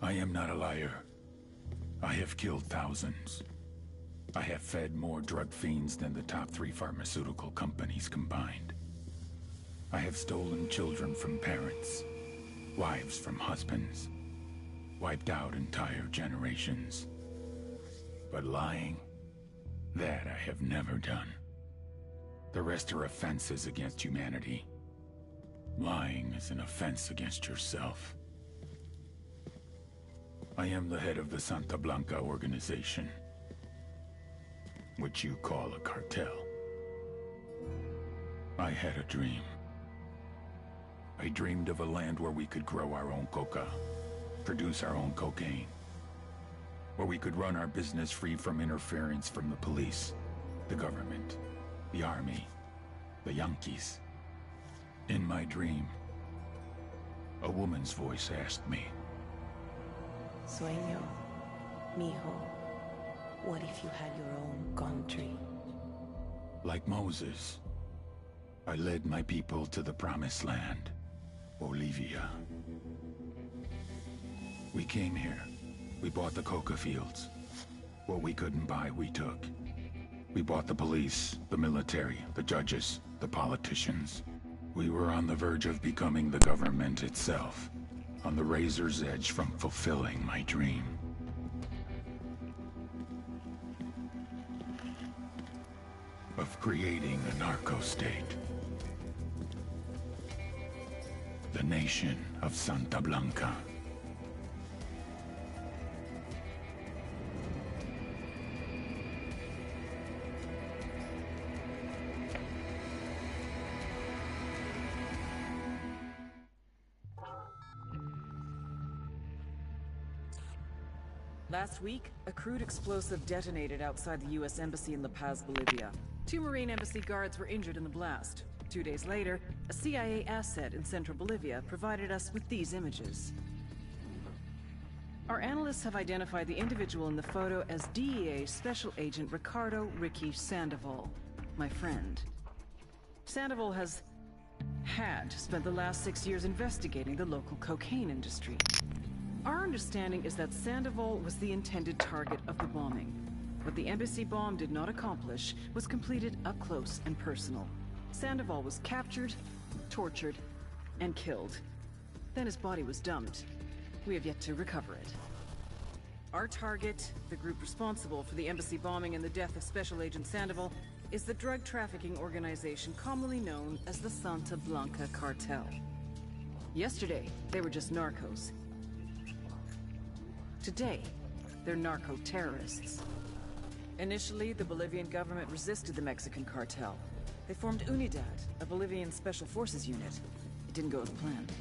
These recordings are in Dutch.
I am not a liar. I have killed thousands. I have fed more drug fiends than the top 3 pharmaceutical companies combined. I have stolen children from parents, wives from husbands, wiped out entire generations. But lying, that I have never done. The rest are offenses against humanity. Lying is an offense against yourself. I am the head of the Santa Blanca organization, which you call a cartel. I had a dream. I dreamed of a land where we could grow our own coca, produce our own cocaine, where we could run our business free from interference from the police, the government, the army, the Yankees. In my dream, a woman's voice asked me, Sueño, mijo, what if you had your own country? Like Moses, I led my people to the promised land, Bolivia. We came here. We bought the coca fields. What we couldn't buy, we took. We bought the police, the military, the judges, the politicians. We were on the verge of becoming the government itself, on the razor's edge from fulfilling my dream. Of creating a narco-state. The nation of Santa Blanca. Last week, a crude explosive detonated outside the U.S. Embassy in La Paz, Bolivia. 2 Marine Embassy guards were injured in the blast. 2 days later, a CIA asset in central Bolivia provided us with these images. Our analysts have identified the individual in the photo as DEA Special Agent Ricardo Ricky Sandoval, my friend. Sandoval had spent the last 6 years investigating the local cocaine industry. Our understanding is that Sandoval was the intended target of the bombing. What the embassy bomb did not accomplish was completed up close and personal. Sandoval was captured, tortured, and killed. Then his body was dumped. We have yet to recover it. Our target, the group responsible for the embassy bombing and the death of Special Agent Sandoval, is the drug trafficking organization commonly known as the Santa Blanca Cartel. Yesterday, they were just narcos. Today, they're narco-terrorists. Initially, the Bolivian government resisted the Mexican cartel. They formed Unidad, a Bolivian special forces unit. It didn't go as planned.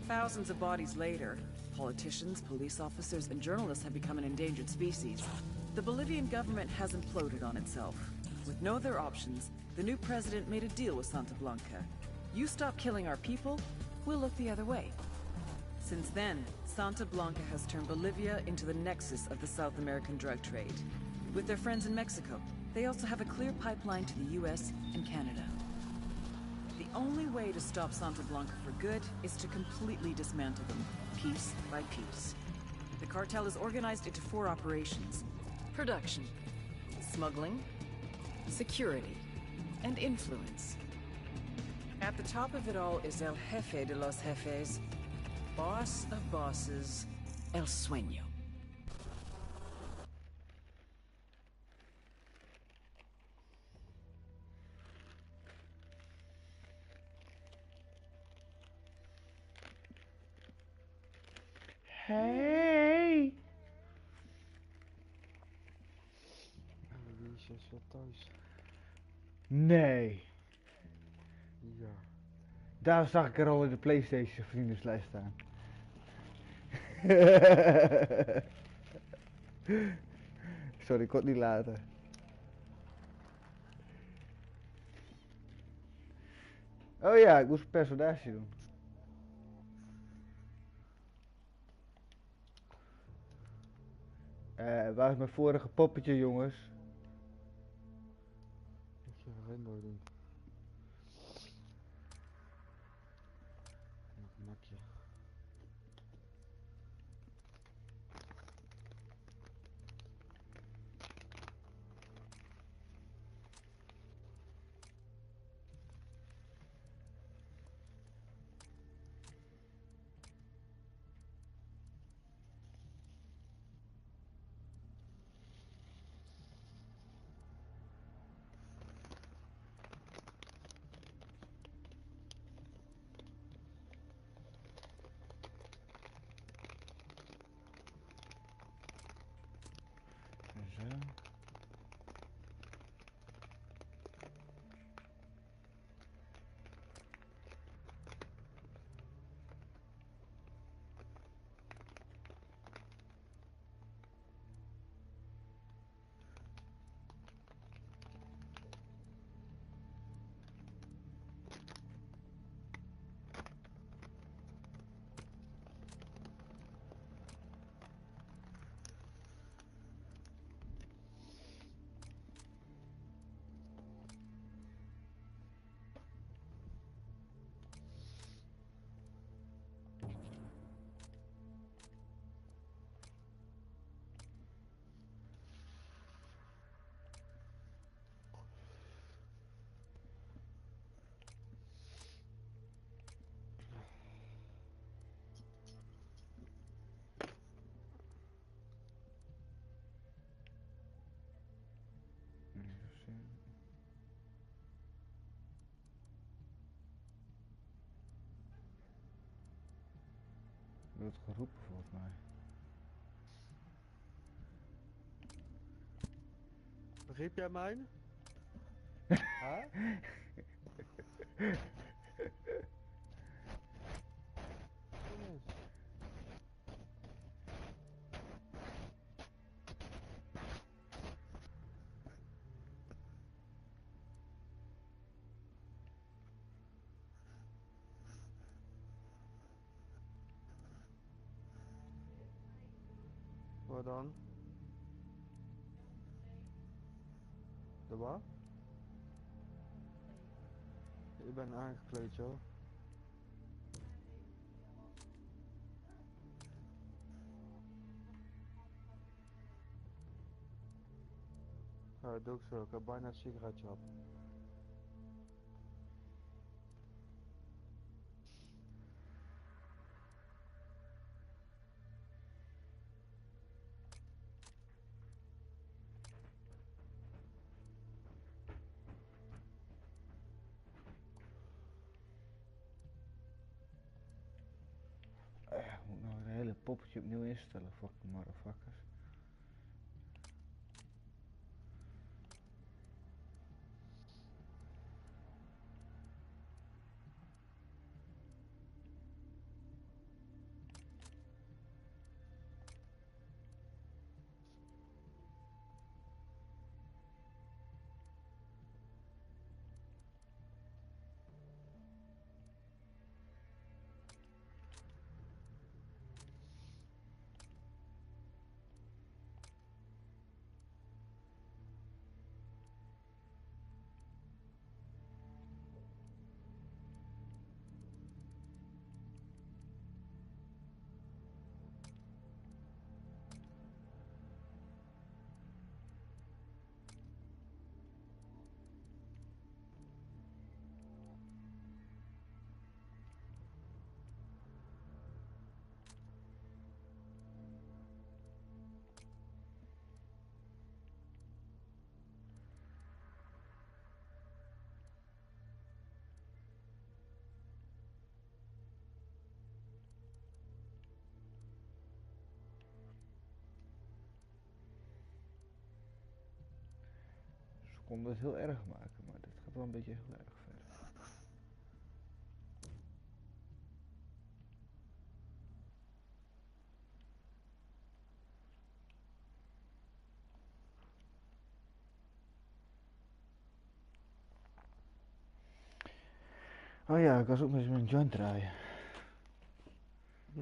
Thousands of bodies later, politicians, police officers, and journalists have become an endangered species. The Bolivian government has imploded on itself. With no other options, the new president made a deal with Santa Blanca. You stop killing our people, we'll look the other way. Since then, Santa Blanca has turned Bolivia into the nexus of the South American drug trade. With their friends in Mexico, they also have a clear pipeline to the US and Canada. The only way to stop Santa Blanca for good is to completely dismantle them, piece by piece. The cartel is organized into 4 operations: production, smuggling, security, and influence. At the top of it all is El Jefe de los Jefes, boss of bosses, El Sueño. Hey! Wie is wel thuis? Nee. Ja. Daar zag ik er al in de PlayStation vriendenslijst staan. Sorry, ik kon het niet laten. Oh ja, ik moest een personage doen. Waar is mijn vorige poppetje, jongens? Moet je een render doen. Makje. hoorde het geroepen volgens mij. Riep jij mij? Huh? Waar dan? De wat? Ik ben aangekleed, joh. Ja, dat doe ik zo. Ik heb bijna een sigaretje op. Ik moet nou een hele poppetje opnieuw instellen, fucking motherfuckers. Ze konden het heel erg maken, maar dit gaat wel een beetje heel erg ver. Oh ja, ik was ook met mijn joint draaien. Zo.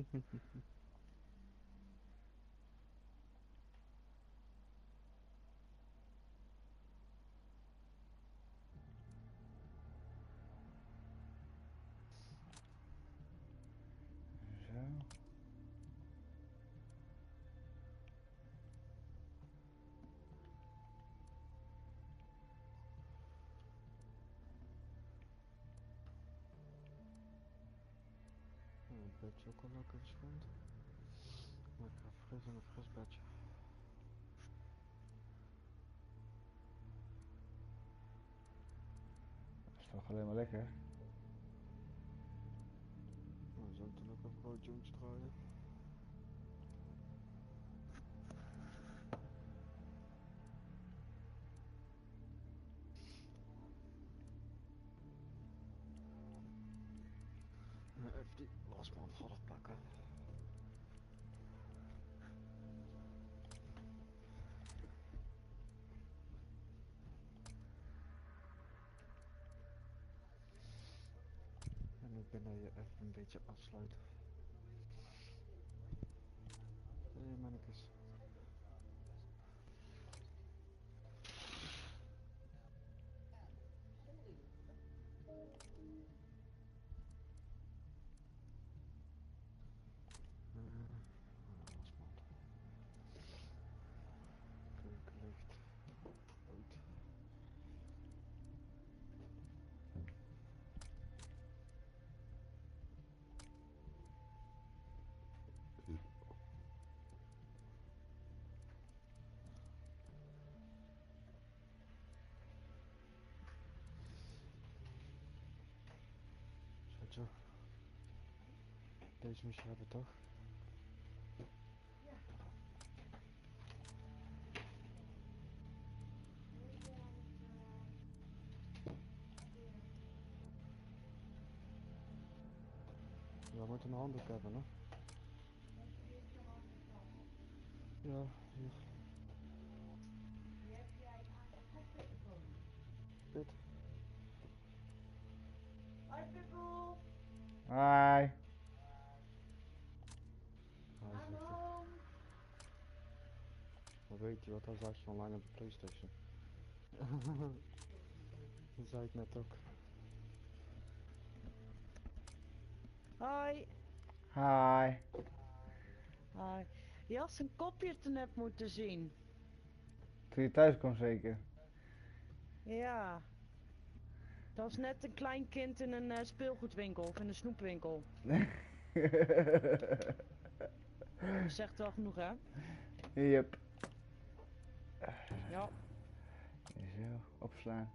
Het bedje ook al lekker schoon. Lekker fris en een fris bedje. Dat is toch alleen maar lekker. Nou, zo dan ook een broodje om te draaien. Even die wasmand half pakken. En ik ben je even een beetje afsluiten. Hé mannetjes. Wasmand. Keukenlicht. Uit. Zo. Deze moest je hebben toch? moet een handdoek hebben, hè? Ja, hier. Dit. Hi. Dan weet je wat, dan zag je online op de PlayStation. Dat zei ik net ook. Hoi. Hi. Hoi. Je had zijn kopje te net moeten zien. Toen je thuis kwam zeker. Ja. Dat was net een klein kind in een speelgoedwinkel of in een snoepwinkel. Dat zegt wel genoeg, hè? Yep. Ja. Zo, opslaan.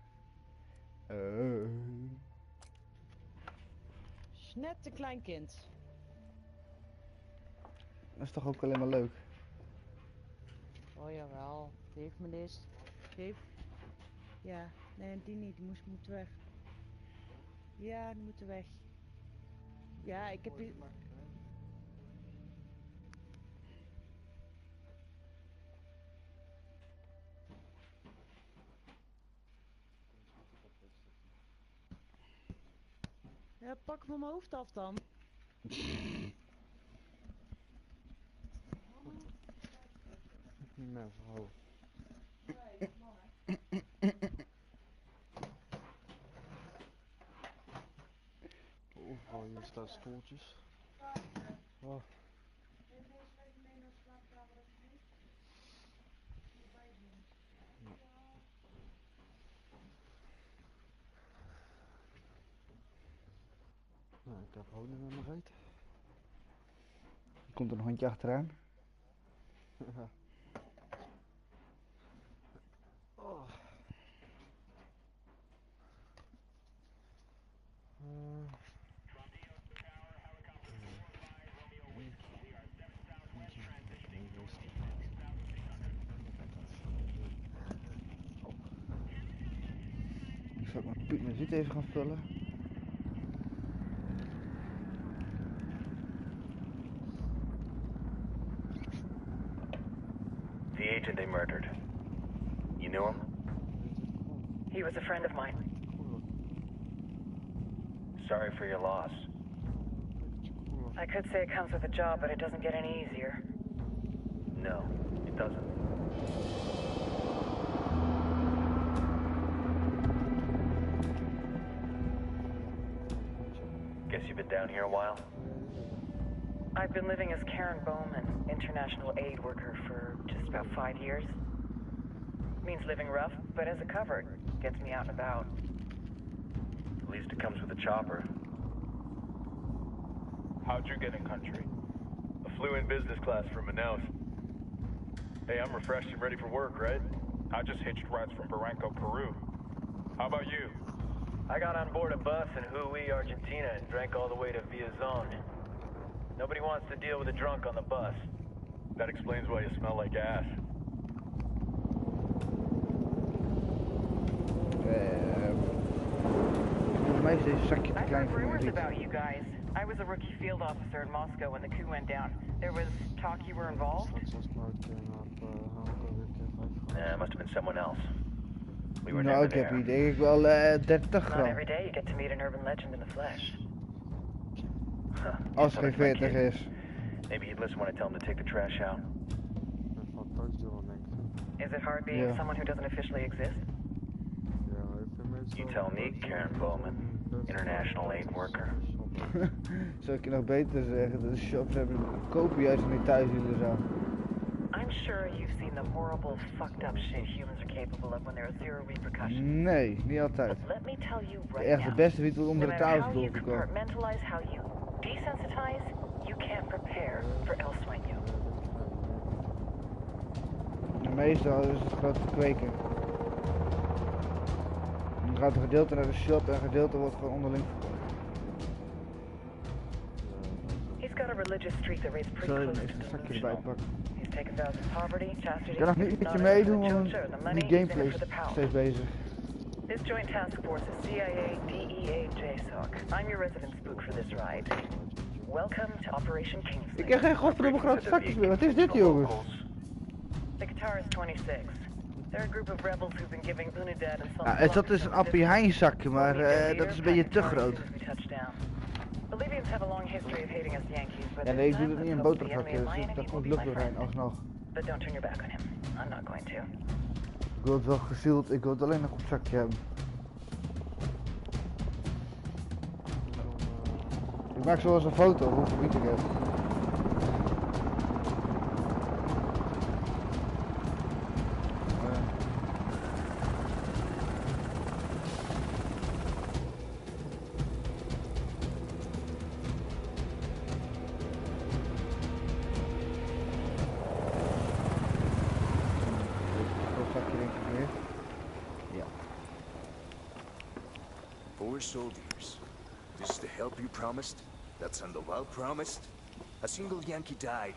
Is net een klein kind. Dat is toch ook alleen maar leuk? Oh jawel. Geef me dit. Geef. Ja. Nee, die niet. Die moet weg. Ja, die moeten weg. Ja, ik heb hier... Ja, pak van mijn hoofd af dan. Niet meer vrouw. Overal hier staan stoeltjes. Oh. Nou, ik heb honing met mijn reet. Komt er een hondje achteraan? Oh. Ik zal mijn puut even gaan vullen. The agent they murdered. You knew him? He was a friend of mine. Sorry for your loss. I could say it comes with a job, but it doesn't get any easier. No, it doesn't. Guess you've been down here a while? I've been living as Karen Bowman, international aid worker, for just about 5 years. Means living rough, but as a cover, gets me out and about. At least it comes with a chopper. How'd you get in country? I flew in business class from Manaus. Hey, I'm refreshed and ready for work, right? I just hitched rides from Barranco, Peru. How about you? I got on board a bus in Hui, Argentina, and drank all the way to Villazon. Nobody wants to deal with a drunk on the bus. That explains why you smell like ass. Volgens mij is deze zakje te I've klein heard voor mijn rumors riet. about you guys. I was a rookie field officer in Moscow when the coup went down. There was talk you were involved? Must have been someone else. We were Nou, never ik heb there. hier denk ik wel 30 Not gram. every day you get to meet an urban legend in the flesh. Als het geen 40 is. Maybe he'd listen when I tell him to take the trash out. Is it hard being Yeah. someone who doesn't officially exist? You tell me, Karen Bowman, international aid worker. Zou ik je nog beter zeggen, de shops hebben kopen juist niet thuis jullie zo. I'm sure you've seen the horrible, fucked up shit humans are capable of when there are zero repercussions. Nee, niet altijd. But let me tell you right Echt de now, beste wiet wordt no onder de matter tafel how you doorgekomen. compartmentalize, how you desensitize, you can't prepare for El Sueño. Meestal is het grote kweken. Dan gaat een gedeelte naar de shop en een gedeelte wordt gewoon onderling verkocht. He's got a religious streak that raised pretty Sorry, close even to een zakje erbij delusional. pakken. He's taken vows of poverty, chastity, Ik kan nog niet met je meedoen, want die gameplay is steeds bezig. This joint task force is CIA, DEA, JSOC. I'm your resident spook for this ride. Welcome to Operation Kingsley. Ik heb geen godverdomme grote zakjes meer. Wat is dit, jongens? The Qatar's 26. They're a group of rebels who've been giving Unidad and Ja, het dat is een Appie Heijn zakje, maar dat is een beetje te groot. Bolivians have a long history of hating us Yankees, but Ja, nee, ik doe het niet in een boterhamzakje, dus daar komt lucht doorheen alsnog. But don't turn your back on him. I'm not going to. Ik wil het wel gezield, ik wil het alleen nog op het zakje hebben. Ik maak zo eens een foto, hoeveel wiet ik heb. Four soldiers. This is the help you promised? That Sandoval promised? A single Yankee died,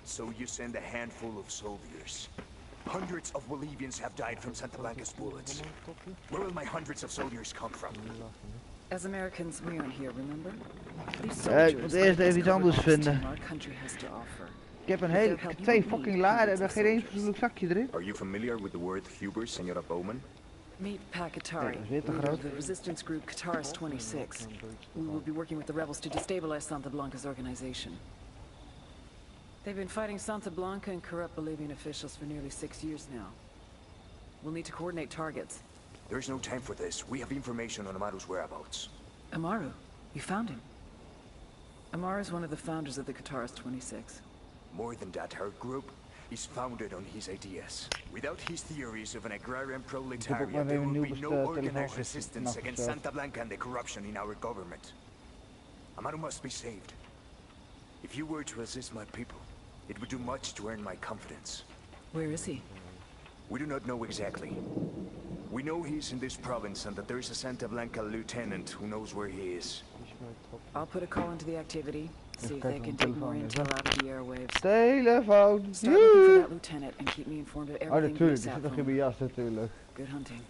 so you send a handful of soldiers. Hundreds of Bolivians have died from Santa Blanca's bullets. Where will my hundreds of soldiers come from? As Americans, we aren't here, remember? Ik moet eerst even iets anders vinden. Ik heb een hele, twee fucking laden en er geen één fatsoenlijk zakje erin. Are you familiar with the word Huber, Senora Bowman? Meet Pat Qatari, leader of the resistance group Qatar's 26. We will be working with the rebels to destabilize Santa Blanca's organization. They've been fighting Santa Blanca and corrupt Bolivian officials for nearly 6 years now. We'll need to coordinate targets. There's no time for this. We have information on Amaru's whereabouts. Amaru? You found him? Amaru is one of the founders of the Qatar's 26. More than that, her group is founded on his ideas. Without his theories of an agrarian proletariat, there will be no organized resistance against Santa Blanca and the corruption in our government. Amaru must be saved. If you were to assist my people, it would do much to earn my confidence. Where is he? We do not know exactly. We know he's in this province and that there is a Santa Blanca lieutenant who knows where he is. I'll put a call into the activity. See if they can take more intel out of the airwaves. Telefoon! Start looking for that lieutenant and keep me informed of everything. Natuurlijk, die zit nog in mijn jas natuurlijk. Good hunting.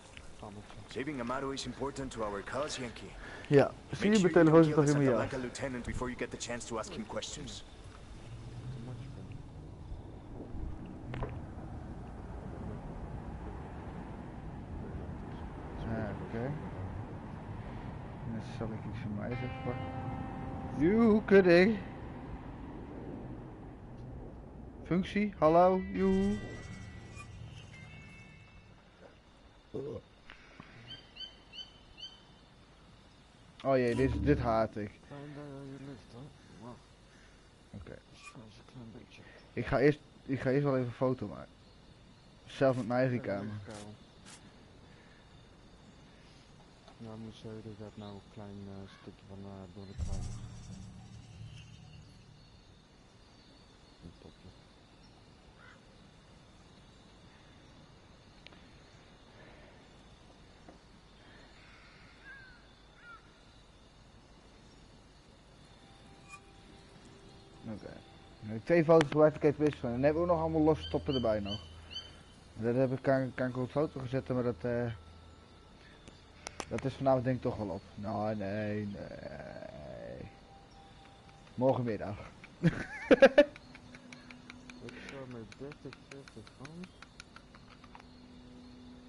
Saving Amaru is important to our cause, Yankee. Ja, zie je mijn telefoon zit nog in mijn jas. Like a lieutenant before you get the chance to ask him questions. Oké. Dan zal ik iets van mij even pakken. Joehoe, kudding. Functie, hallo, joehoe. Oh jee, dit haat ik. Oké. Ik ga eerst wel even een foto maken. Zelf met mijn eigen camera. Nou, moet zeggen, er gaat nou een klein stukje van door de kraan. Een topje. Oké. Dan heb ik 2 foto's gemaakt, ik heb wist van. En dan hebben we ook nog allemaal losse stoppen erbij nog. Dat heb ik, kan ik op foto gezet, maar dat is vanavond denk ik toch wel op. Nou, nee. Morgenmiddag. Ik zou met 30 gaan.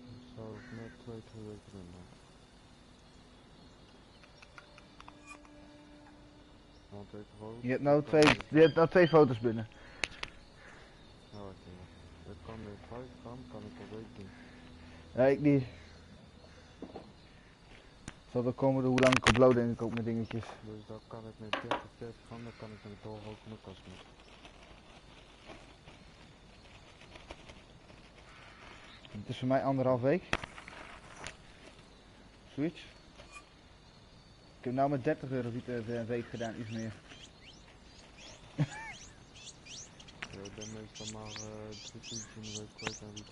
Dan zou ik net 2 weken doen. Je hebt nou 2 foto's binnen. Oh, oké. Ik kan met 5 gaan, kan ik al week doen. Nee, ik niet. Zal er komen hoe lang ik upload denk ik ook met dingetjes. Dus dan kan ik met 30 gaan, dan kan ik met door ook mijn kast mee. Het is voor mij 1,5 week. Zoiets. Ik heb nou met 30 euro een week gedaan, iets meer. Ja, ik ben meestal maar 3 tientjes in de week kwijt aan wiet.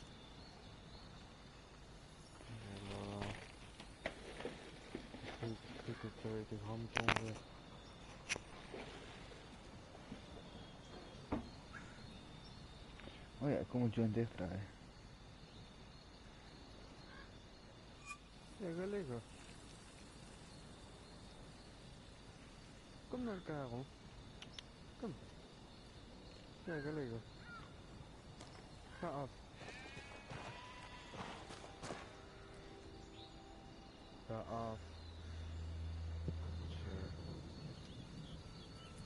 Ik heb 2 weken gehad ongeveer. Oh ja, ik kom een joint dicht draaien. Ja, ga liggen. Kom naar Karel. Kom. Kijk, ga liggen. Ga af. Ga af.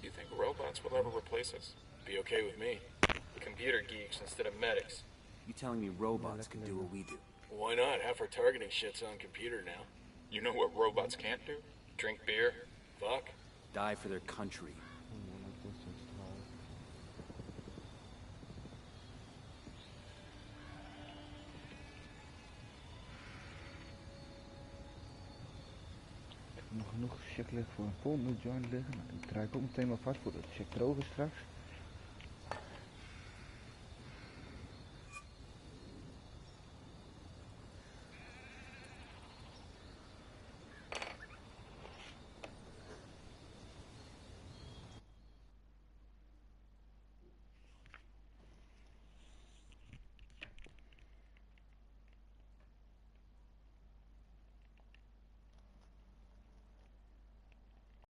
You think robots will ever replace us? Be okay with me. Computer geeks instead of medics. You telling me robots can do what we do? Why not? Half our targeting shit's on computer now. You know what robots can't do? Drink beer, fuck. Die for their country. Nog genoeg check liggen voor een volgende joint liggen. Nou, die draai ik ook meteen maar vast voordat de check droog is straks.